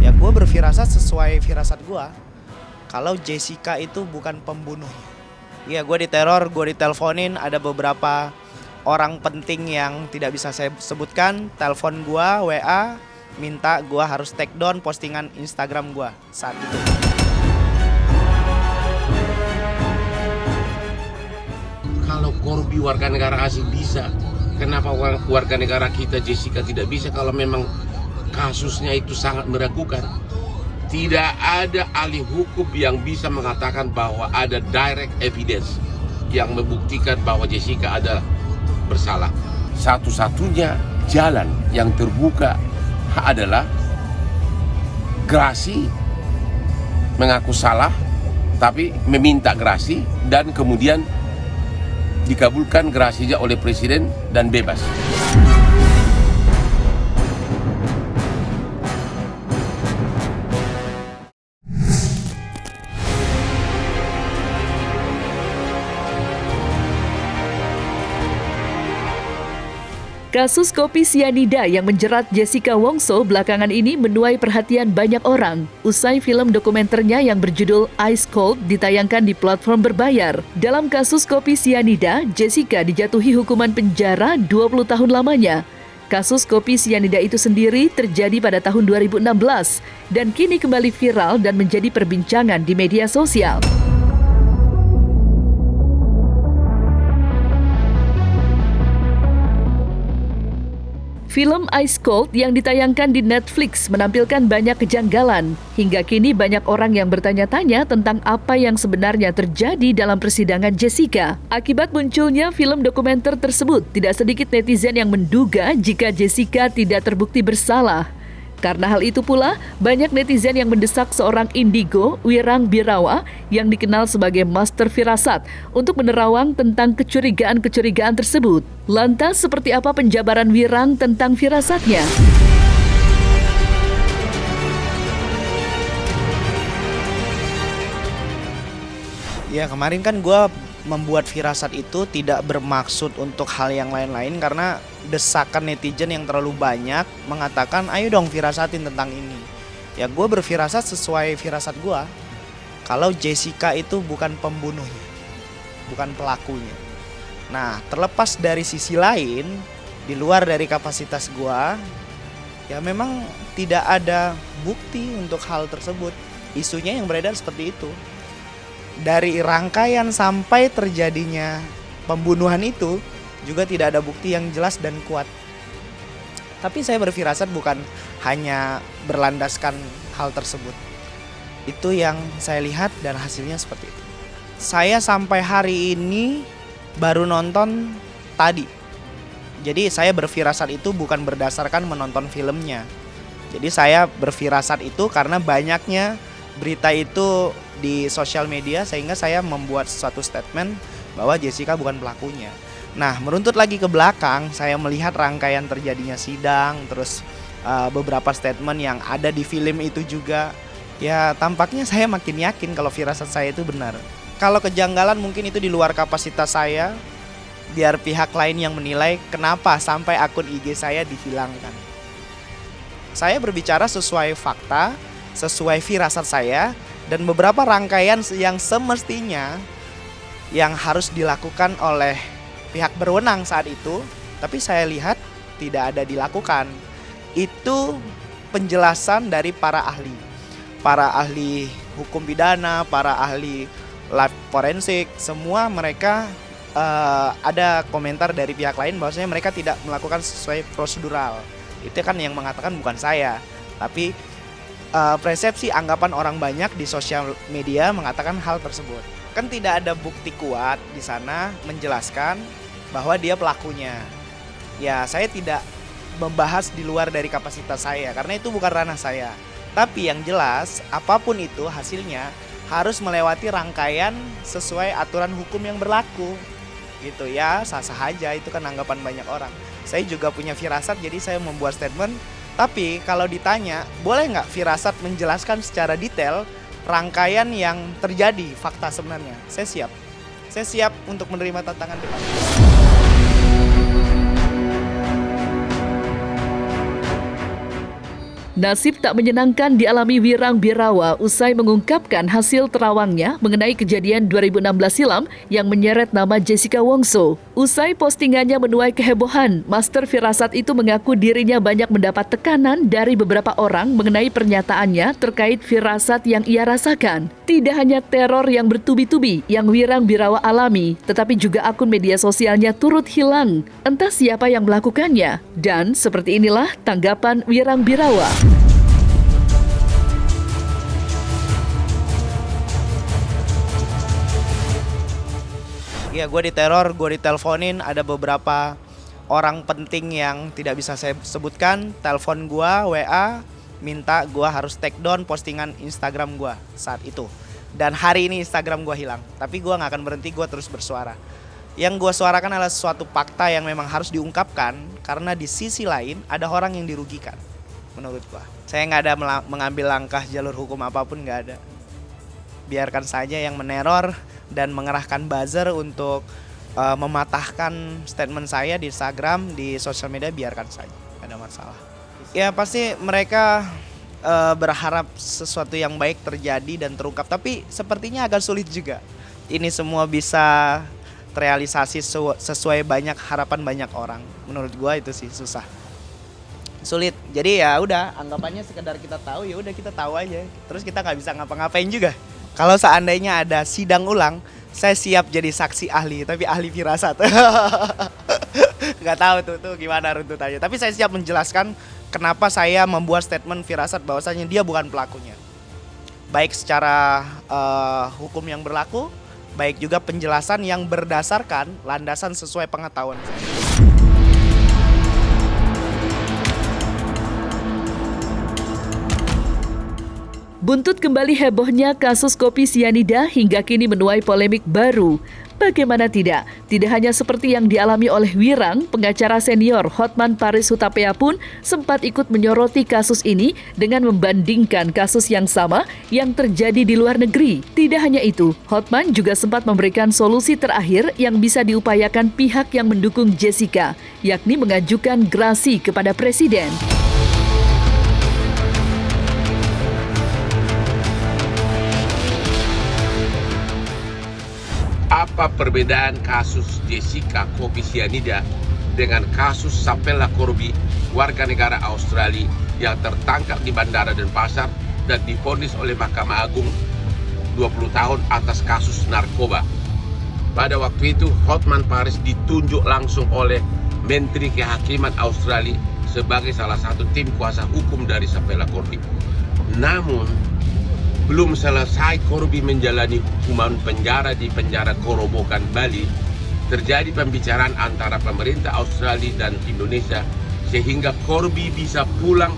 Ya gue berfirasat sesuai firasat gue. Kalau Jessica itu bukan pembunuhnya. Iya, gue diteror, gue diteleponin, ada beberapa orang penting yang tidak bisa saya sebutkan, telepon gue, WA, minta gue harus take down postingan Instagram gue saat itu. Kalau Corby warga negara asing bisa, kenapa warga negara kita Jessica tidak bisa? Kalau memang kasusnya itu sangat meragukan, tidak ada ahli hukum yang bisa mengatakan bahwa ada direct evidence yang membuktikan bahwa Jessica ada bersalah. Satu-satunya jalan yang terbuka adalah gerasi mengaku salah, tapi meminta gerasi dan kemudian dikabulkan gerasinya oleh presiden dan bebas. Kasus kopi sianida yang menjerat Jessica Wongso belakangan ini menuai perhatian banyak orang. Usai film dokumenternya yang berjudul Ice Cold ditayangkan di platform berbayar. Dalam kasus kopi sianida, Jessica dijatuhi hukuman penjara 20 tahun lamanya. Kasus kopi sianida itu sendiri terjadi pada tahun 2016 dan kini kembali viral dan menjadi perbincangan di media sosial. Film Ice Cold yang ditayangkan di Netflix menampilkan banyak kejanggalan. Hingga kini banyak orang yang bertanya-tanya tentang apa yang sebenarnya terjadi dalam persidangan Jessica. Akibat munculnya film dokumenter tersebut, tidak sedikit netizen yang menduga jika Jessica tidak terbukti bersalah. Karena hal itu pula, banyak netizen yang mendesak seorang indigo, Wirang Birawa, yang dikenal sebagai master firasat, untuk menerawang tentang kecurigaan-kecurigaan tersebut. Lantas, seperti apa penjabaran Wirang tentang firasatnya? Ya kemarin kan gue membuat firasat itu tidak bermaksud untuk hal yang lain-lain, karena desakan netizen yang terlalu banyak mengatakan ayo dong firasatin tentang ini. Ya gue berfirasat sesuai firasat gue. Kalau Jessica itu bukan pembunuhnya, bukan pelakunya. Nah terlepas dari sisi lain, di luar dari kapasitas gue, ya memang tidak ada bukti untuk hal tersebut. Isunya yang beredar seperti itu. Dari rangkaian sampai terjadinya pembunuhan itu juga tidak ada bukti yang jelas dan kuat. Tapi saya berfirasat bukan hanya berlandaskan hal tersebut. Itu yang saya lihat dan hasilnya seperti itu. Saya sampai hari ini baru nonton tadi. Jadi saya berfirasat itu bukan berdasarkan menonton filmnya. Jadi saya berfirasat itu karena banyaknya berita itu di sosial media, sehingga saya membuat suatu statement bahwa Jessica bukan pelakunya. Nah, meruntut lagi ke belakang, saya melihat rangkaian terjadinya sidang, terus beberapa statement yang ada di film itu juga. Ya, tampaknya saya makin yakin kalau firasat saya itu benar. Kalau kejanggalan mungkin itu di luar kapasitas saya, biar pihak lain yang menilai kenapa sampai akun IG saya dihilangkan. Saya berbicara sesuai fakta, sesuai firasat saya, dan beberapa rangkaian yang semestinya yang harus dilakukan oleh pihak berwenang saat itu, tapi saya lihat tidak ada dilakukan. Itu penjelasan dari para ahli hukum pidana, para ahli lab forensik, semua mereka ada komentar dari pihak lain bahwasanya mereka tidak melakukan sesuai prosedural. Itu kan yang mengatakan bukan saya, tapi persepsi anggapan orang banyak di sosial media mengatakan hal tersebut. Kan tidak ada bukti kuat di sana menjelaskan bahwa dia pelakunya. Ya, saya tidak membahas di luar dari kapasitas saya karena itu bukan ranah saya. Tapi yang jelas, apapun itu hasilnya harus melewati rangkaian sesuai aturan hukum yang berlaku. Gitu ya, sah-sah aja, itu kan anggapan banyak orang. Saya juga punya firasat, jadi saya membuat statement. Tapi kalau ditanya, boleh nggak firasat menjelaskan secara detail rangkaian yang terjadi, fakta sebenarnya? Saya siap. Saya siap untuk menerima tantangan depan. Nasib tak menyenangkan dialami Wirang Birawa usai mengungkapkan hasil terawangnya mengenai kejadian 2016 silam yang menyeret nama Jessica Wongso. Usai postingannya menuai kehebohan, Master Firasat itu mengaku dirinya banyak mendapat tekanan dari beberapa orang mengenai pernyataannya terkait firasat yang ia rasakan. Tidak hanya teror yang bertubi-tubi yang Wirang Birawa alami, tetapi juga akun media sosialnya turut hilang. Entah siapa yang melakukannya. Dan seperti inilah tanggapan Wirang Birawa. Ya, gue diteror, gue diteleponin, ada beberapa orang penting yang tidak bisa saya sebutkan, telepon gue, WA, minta gue harus take down postingan Instagram gue saat itu. Dan hari ini Instagram gue hilang, tapi gue gak akan berhenti, gue terus bersuara. Yang gue suarakan adalah suatu fakta yang memang harus diungkapkan, karena di sisi lain ada orang yang dirugikan, menurut gue. Saya gak ada mengambil langkah jalur hukum apapun, gak ada. Biarkan saja yang meneror dan mengerahkan buzzer untuk mematahkan statement saya di Instagram, di sosial media, biarkan saja, gak ada masalah. Ya pasti mereka berharap sesuatu yang baik terjadi dan terungkap, tapi sepertinya agak sulit juga. Ini semua bisa terrealisasi sesuai banyak harapan banyak orang. Menurut gua itu sih susah, sulit. Jadi ya udah, anggapannya sekedar kita tahu, ya udah kita tahu aja. Terus kita nggak bisa ngapa-ngapain juga. Kalau seandainya ada sidang ulang, saya siap jadi saksi ahli, tapi ahli firasat. Nggak tahu tuh gimana runtutannya. Tapi saya siap menjelaskan kenapa saya membuat statement firasat bahwasanya dia bukan pelakunya. Baik secara hukum yang berlaku, baik juga penjelasan yang berdasarkan landasan sesuai pengetahuan saya. Buntut kembali hebohnya kasus kopi sianida hingga kini menuai polemik baru. Bagaimana tidak? Tidak hanya seperti yang dialami oleh Wirang, pengacara senior Hotman Paris Hutapea pun sempat ikut menyoroti kasus ini dengan membandingkan kasus yang sama yang terjadi di luar negeri. Tidak hanya itu, Hotman juga sempat memberikan solusi terakhir yang bisa diupayakan pihak yang mendukung Jessica, yakni mengajukan gerasi kepada Presiden. Apa perbedaan kasus Jessica kopi sianida dengan kasus Sapela Corby, warga negara Australia yang tertangkap di bandara Denpasar dan divonis oleh Mahkamah Agung 20 tahun atas kasus narkoba. Pada waktu itu Hotman Paris ditunjuk langsung oleh Menteri Kehakiman Australia sebagai salah satu tim kuasa hukum dari Sapela Corby. Namun belum selesai Corby menjalani hukuman penjara di penjara Korobokan, Bali, terjadi pembicaraan antara pemerintah Australia dan Indonesia sehingga Corby bisa pulang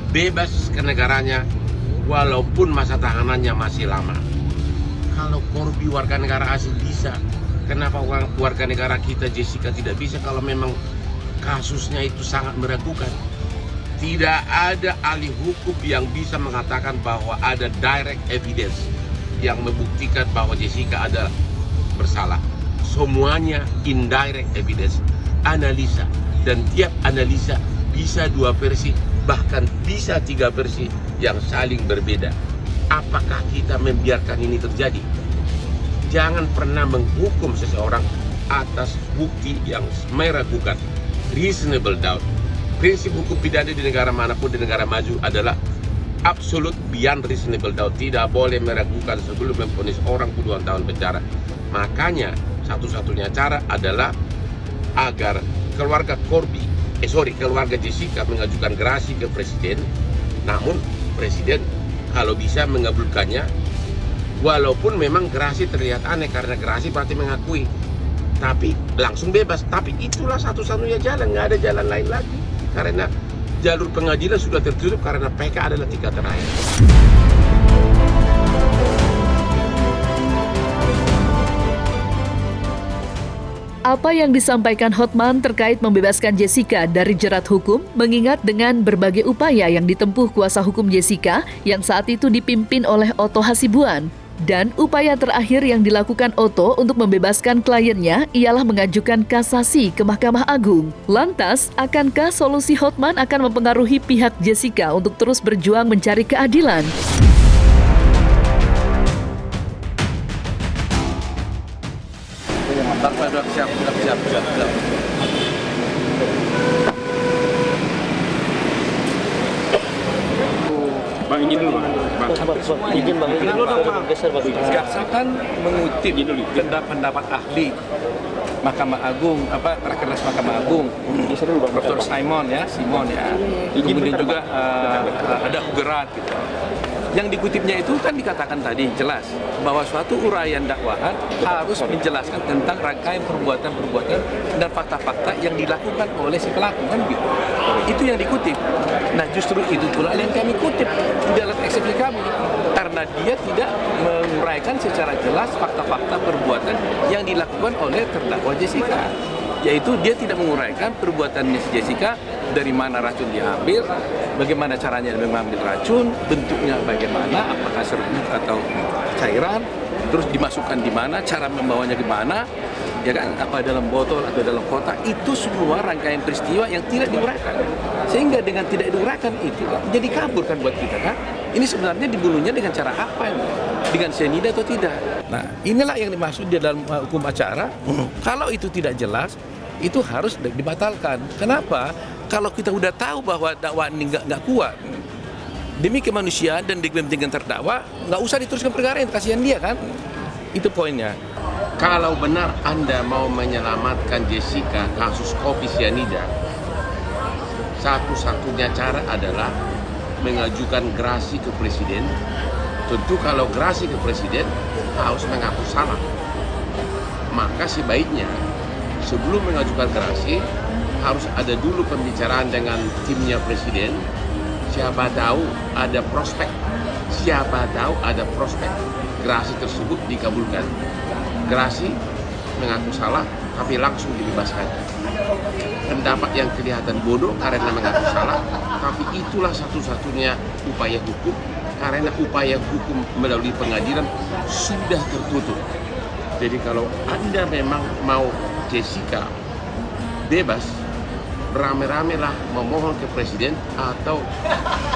bebas ke negaranya walaupun masa tahanannya masih lama. Kalau Corby warga negara asing bisa, kenapa warga negara kita Jessica tidak bisa kalau memang kasusnya itu sangat meragukan? Tidak ada ahli hukum yang bisa mengatakan bahwa ada direct evidence yang membuktikan bahwa Jessica adalah bersalah. Semuanya indirect evidence, analisa, dan tiap analisa bisa 2 versi, bahkan bisa 3 versi yang saling berbeda. Apakah kita membiarkan ini terjadi? Jangan pernah menghukum seseorang atas bukti yang meragukan. Reasonable doubt. Prinsip hukum pidana di negara manapun, di negara maju adalah absolute beyond reasonable doubt. Tidak boleh meragukan sebelum memvonis orang puluhan tahun penjara. Makanya satu-satunya cara adalah agar keluarga keluarga Jessica mengajukan gerasi ke Presiden. Namun Presiden kalau bisa mengabulkannya, walaupun memang gerasi terlihat aneh karena gerasi berarti mengakui, tapi langsung bebas. Tapi itulah satu-satunya jalan, nggak ada jalan lain lagi. Karena jalur pengadilan sudah tertutup karena PK adalah tiga terakhir. Apa yang disampaikan Hotman terkait membebaskan Jessica dari jerat hukum mengingat dengan berbagai upaya yang ditempuh kuasa hukum Jessica yang saat itu dipimpin oleh Otto Hasibuan. Dan upaya terakhir yang dilakukan Otto untuk membebaskan kliennya ialah mengajukan kasasi ke Mahkamah Agung. Lantas, akankah solusi Hotman akan mempengaruhi pihak Jessica untuk terus berjuang mencari keadilan? Siap. Bang, izin dulu Bang. Izin Bang. Geser Bang. Jaksa kan mengutip pendapat ahli Mahkamah Agung, Rakernas Mahkamah Agung, Dr. Simon ya. Kemudian juga ada Hugerat gitu. Yang dikutipnya itu kan dikatakan tadi jelas bahwa suatu uraian dakwahan harus menjelaskan tentang rangkaian perbuatan-perbuatan dan fakta-fakta yang dilakukan oleh si pelaku kan gitu. Itu yang dikutip. Nah justru itu pula yang kami kutip di dalam eksepsi kami karena dia tidak menguraikan secara jelas fakta-fakta perbuatan yang dilakukan oleh terdakwa Jessica. Yaitu dia tidak menguraikan perbuatannya si Jessica, dari mana racun diambil, bagaimana caranya mengambil racun, bentuknya bagaimana, apakah serbuk atau cairan, terus dimasukkan di mana, cara membawanya gimana, ya kan, apa dalam botol atau dalam kotak, itu semua rangkaian peristiwa yang tidak diuraikan. Sehingga dengan tidak diuraikan itu jadi kabur kan buat kita kan. Ini sebenarnya dibunuhnya dengan cara apa ini? Dengan cyanida atau tidak? Nah, inilah yang dimaksud di dalam hukum acara. Kalau itu tidak jelas, itu harus dibatalkan. Kenapa? Kalau kita udah tahu bahwa dakwaan ini nggak kuat, demi kemanusiaan dan demi kepentingan terdakwa, nggak usah diteruskan perkara yang kasihan dia kan. Itu poinnya. Kalau benar Anda mau menyelamatkan Jessica kasus kopi cyanida, satu-satunya cara adalah mengajukan gerasi ke Presiden. Tentu kalau gerasi ke Presiden harus mengaku salah. Maka sebaiknya sebelum mengajukan gerasi harus ada dulu pembicaraan dengan timnya Presiden. Siapa tahu ada prospek gerasi tersebut dikabulkan. Gerasi mengaku salah tapi langsung dibebaskan. Pendapat yang kelihatan bodoh karena mengaku salah, tapi itulah satu-satunya upaya hukum karena upaya hukum melalui pengadilan sudah tertutup. Jadi kalau Anda memang mau Jessica bebas, rame-rame lah memohon ke Presiden atau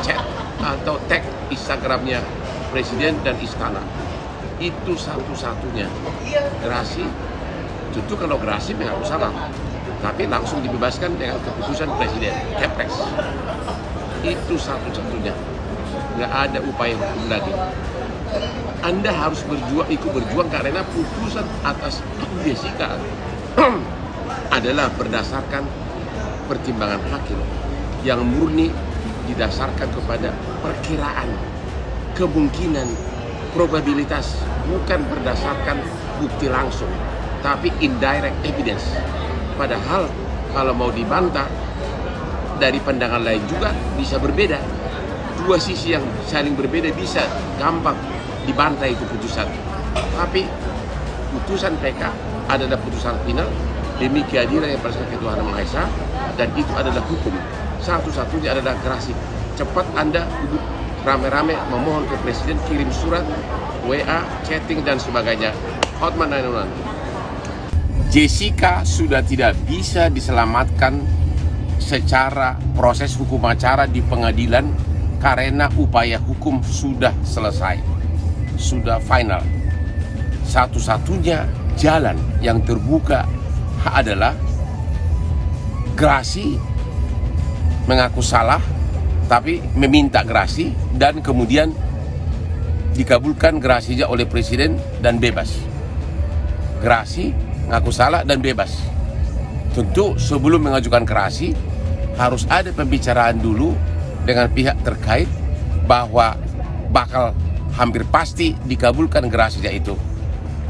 chat atau tag Instagramnya Presiden dan Istana. Itu satu-satunya. Gerasi, tentu kalau gerasi mengaku salah, tapi langsung dibebaskan dengan keputusan Presiden, Kepres. Itu satu-satunya. Nggak ada upaya hukum lagi. Anda harus ikut berjuang karena putusan atas Jessica adalah berdasarkan pertimbangan hakim yang murni didasarkan kepada perkiraan, kemungkinan, probabilitas, bukan berdasarkan bukti langsung, tapi indirect evidence. Padahal kalau mau dibantah dari pandangan lain juga bisa berbeda. Dua sisi yang saling berbeda bisa gampang dibantah itu putusan. Tapi putusan PK adalah putusan final demi keadilan yang berdasarkan ketuhanan Maha Esa, dan itu adalah hukum. Satu-satunya adalah gerasi. Cepat Anda duduk rame-rame memohon ke Presiden, kirim surat, WA, chatting dan sebagainya. Hotman 911. Jessica sudah tidak bisa diselamatkan secara proses hukum acara di pengadilan karena upaya hukum sudah selesai, sudah final. Satu-satunya jalan yang terbuka adalah gerasi, mengaku salah tapi meminta gerasi dan kemudian dikabulkan gerasinya oleh Presiden dan bebas. Gerasi, mengaku salah dan bebas. Tentu sebelum mengajukan gerasi harus ada pembicaraan dulu dengan pihak terkait bahwa bakal hampir pasti dikabulkan gerasinya itu.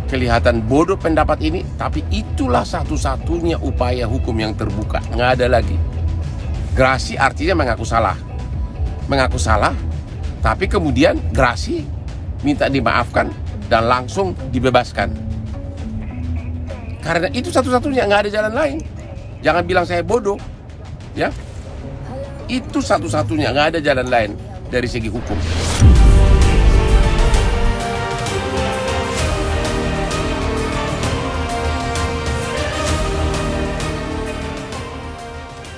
Kelihatan bodoh pendapat ini, tapi itulah satu-satunya upaya hukum yang terbuka, nggak ada lagi. Gerasi artinya mengaku salah, tapi kemudian gerasi minta dimaafkan dan langsung dibebaskan. Karena itu satu-satunya, nggak ada jalan lain. Jangan bilang saya bodoh, ya. Itu satu-satunya, nggak ada jalan lain dari segi hukum.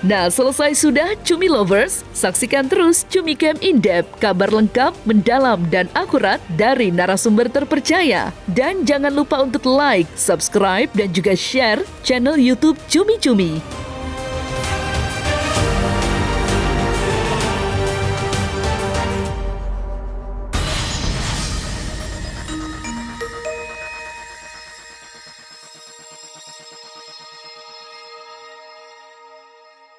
Nah, selesai sudah Cumi Lovers, saksikan terus Cumi Camp In-Depth, kabar lengkap, mendalam, dan akurat dari narasumber terpercaya. Dan jangan lupa untuk like, subscribe, dan juga share channel YouTube Cumi Cumi.